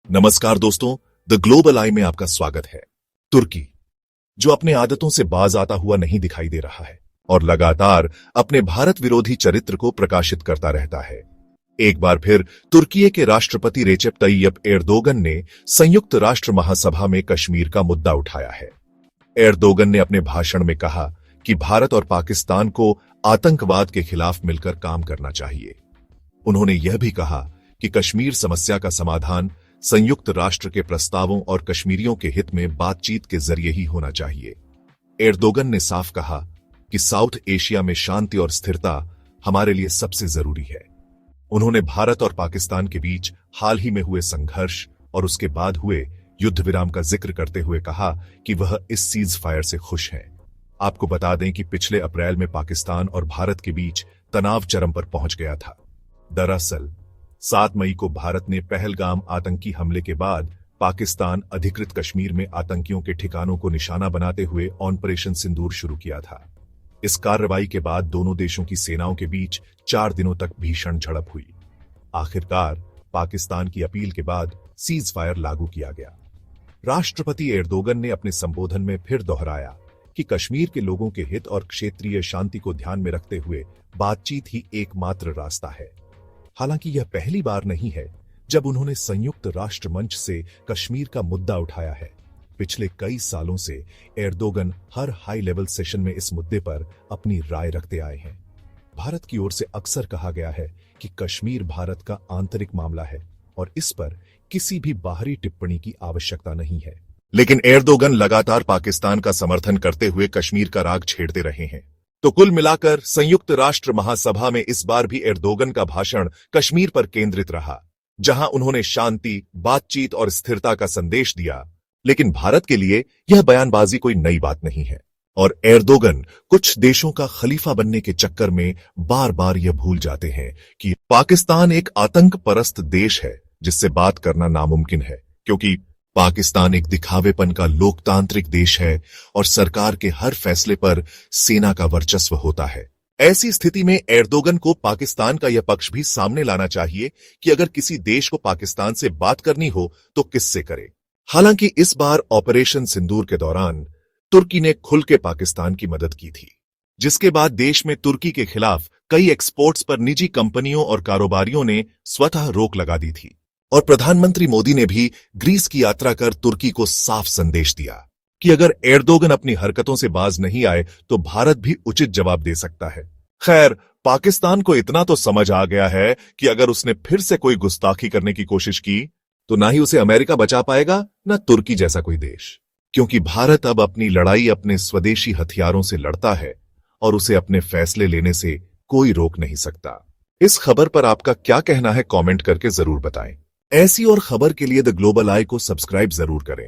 नमस्कार दोस्तों, the global आई में आपका स्वागत है। तुर्की, जो अपने आदतों से बाज आता हुआ नहीं दिखाई दे रहा है और लगातार अपने भारत विरोधी चरित्र को प्रकाशित करता रहता है। एक बार फिर तुर्की के राष्ट्रपति रेचेप तय्यप एर्दोगन ने संयुक्त राष्ट्र महासभा में कश्मीर का मुद्दा उठाया है। एर्दोगन ने अपने भाषण में कहा कि भारत और पाकिस्तान को आतंकवाद के खिलाफ मिलकर काम करना चाहिए। उन्होंने यह भी कहा कि कश्मीर समस्या का समाधान संयुक्त राष्ट्र के प्रस्तावों और कश्मीरियों के हित में बातचीत के जरिए ही होना चाहिए। एर्दोगन ने साफ कहा कि साउथ एशिया में शांति और स्थिरता हमारे लिए सबसे जरूरी है। उन्होंने भारत और पाकिस्तान के बीच हाल ही में हुए संघर्ष और उसके बाद हुए युद्ध विराम का जिक्र करते हुए कहा कि वह इस सीज फायर से खुश हैं। आपको बता दें कि पिछले अप्रैल में पाकिस्तान और भारत के बीच तनाव चरम पर पहुंच गया था। दरअसल 7 मई को भारत ने पहलगाम आतंकी हमले के बाद पाकिस्तान अधिकृत कश्मीर में आतंकियों के ठिकानों को निशाना बनाते हुए ऑपरेशन सिंदूर शुरू किया था। इस कार्रवाई के बाद दोनों देशों की सेनाओं के बीच 4 दिनों तक भीषण झड़प हुई। आखिरकार पाकिस्तान की अपील के बाद सीज फायर लागू किया गया। राष्ट्रपति एर्दोगन ने अपने संबोधन में फिर दोहराया कि कश्मीर के लोगों के हित और क्षेत्रीय शांति को ध्यान में रखते हुए बातचीत ही एकमात्र रास्ता है। हालांकि यह पहली बार नहीं है जब उन्होंने संयुक्त राष्ट्र मंच से कश्मीर का मुद्दा उठाया है। पिछले कई सालों से एर्दोगन हर हाई लेवल सेशन में इस मुद्दे पर अपनी राय रखते आए हैं। भारत की ओर से अक्सर कहा गया है कि कश्मीर भारत का आंतरिक मामला है और इस पर किसी भी बाहरी टिप्पणी की आवश्यकता नहीं है। लेकिन एर्दोगन लगातार पाकिस्तान का समर्थन करते हुए कश्मीर का राग छेड़ते रहे हैं। तो कुल मिलाकर संयुक्त राष्ट्र महासभा में इस बार भी एर्दोगन का भाषण कश्मीर पर केंद्रित रहा, जहां उन्होंने शांति, बातचीत और स्थिरता का संदेश दिया। लेकिन भारत के लिए यह बयानबाजी कोई नई बात नहीं है और एर्दोगन कुछ देशों का खलीफा बनने के चक्कर में बार बार यह भूल जाते हैं कि पाकिस्तान एक आतंक परस्त देश है जिससे बात करना नामुमकिन है, क्योंकि पाकिस्तान एक दिखावेपन का लोकतांत्रिक देश है और सरकार के हर फैसले पर सेना का वर्चस्व होता है। ऐसी स्थिति में एर्दोगन को पाकिस्तान का यह पक्ष भी सामने लाना चाहिए कि अगर किसी देश को पाकिस्तान से बात करनी हो तो किससे करे। हालांकि इस बार ऑपरेशन सिंदूर के दौरान तुर्की ने खुल के पाकिस्तान की मदद की थी, जिसके बाद देश में तुर्की के खिलाफ कई एक्सपोर्ट्स पर निजी कंपनियों और कारोबारियों ने स्वतः रोक लगा दी थी। और प्रधानमंत्री मोदी ने भी ग्रीस की यात्रा कर तुर्की को साफ संदेश दिया कि अगर एर्दोगन अपनी हरकतों से बाज नहीं आए तो भारत भी उचित जवाब दे सकता है। खैर, पाकिस्तान को इतना तो समझ आ गया है कि अगर उसने फिर से कोई गुस्ताखी करने की कोशिश की तो ना ही उसे अमेरिका बचा पाएगा, ना तुर्की जैसा कोई देश, क्योंकि भारत अब अपनी लड़ाई अपने स्वदेशी हथियारों से लड़ता है और उसे अपने फैसले लेने से कोई रोक नहीं सकता। इस खबर पर आपका क्या कहना है, कमेंट करके जरूर बताएं। ऐसी और खबर के लिए द ग्लोबल आई को सब्सक्राइब जरूर करें।